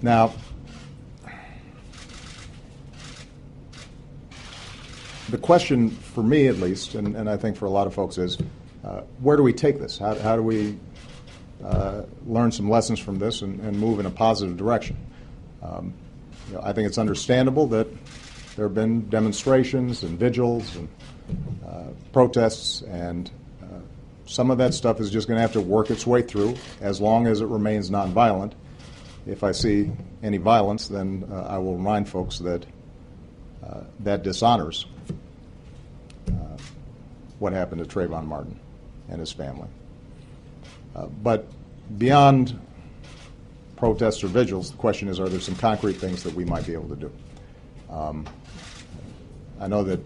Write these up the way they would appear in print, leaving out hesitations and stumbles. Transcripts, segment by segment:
Now, the question for me, at least, and I think for a lot of folks, is where do we take this? How do we learn some lessons from this and move in a positive direction? I think it's understandable that there have been demonstrations and vigils and protests, and some of that stuff is just going to have to work its way through as long as it remains nonviolent. If I see any violence, then I will remind folks that that dishonors what happened to Trayvon Martin and his family. But beyond protests or vigils, the question is, are there some concrete things that we might be able to do? I know that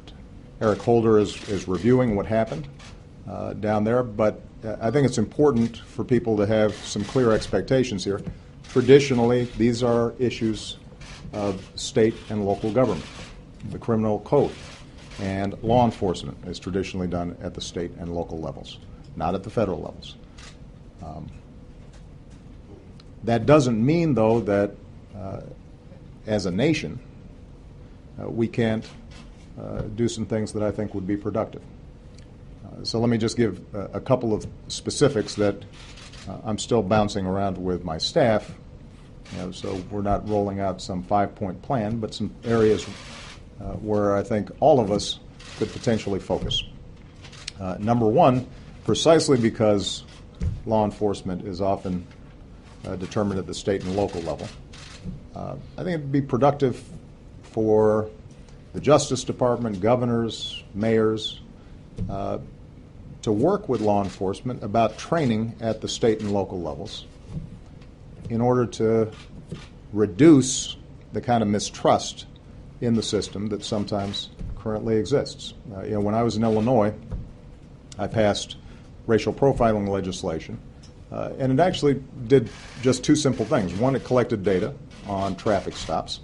Eric Holder is reviewing what happened down there, but I think it's important for people to have some clear expectations here. Traditionally, these are issues of state and local government. The criminal code and law enforcement is traditionally done at the state and local levels, not at the federal levels. That doesn't mean, though, that as a nation we can't do some things that I think would be productive. So let me just give a couple of specifics that I'm still bouncing around with my staff. So we're not rolling out some 5-point plan, but some areas where I think all of us could potentially focus. Number one, precisely because law enforcement is often determined at the state and local level, I think it would be productive for the Justice Department, governors, mayors, to work with law enforcement about training at the state and local levels in order to reduce the kind of mistrust in the system that sometimes currently exists. When I was in Illinois, I passed racial profiling legislation, and it actually did just two simple things. One, it collected data on traffic stops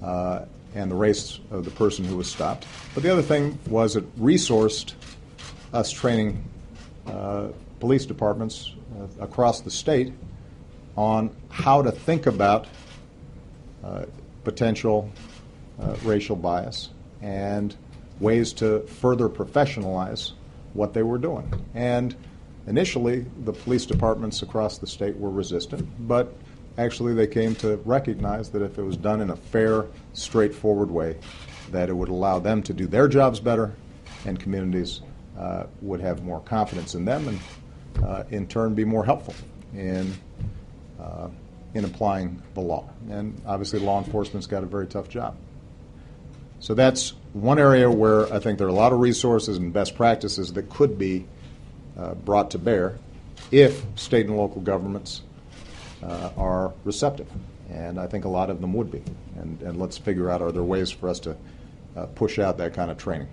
and the race of the person who was stopped. But the other thing was it resourced us training police departments across the state on how to think about potential racial bias and ways to further professionalize what they were doing. And initially, the police departments across the state were resistant, but actually they came to recognize that if it was done in a fair, straightforward way, that it would allow them to do their jobs better, and communities would have more confidence in them and in turn be more helpful in applying the law. And obviously law enforcement's got a very tough job. So that's one area where I think there are a lot of resources and best practices that could be brought to bear if state and local governments are receptive. And I think a lot of them would be. And let's figure out, are there ways for us to push out that kind of training.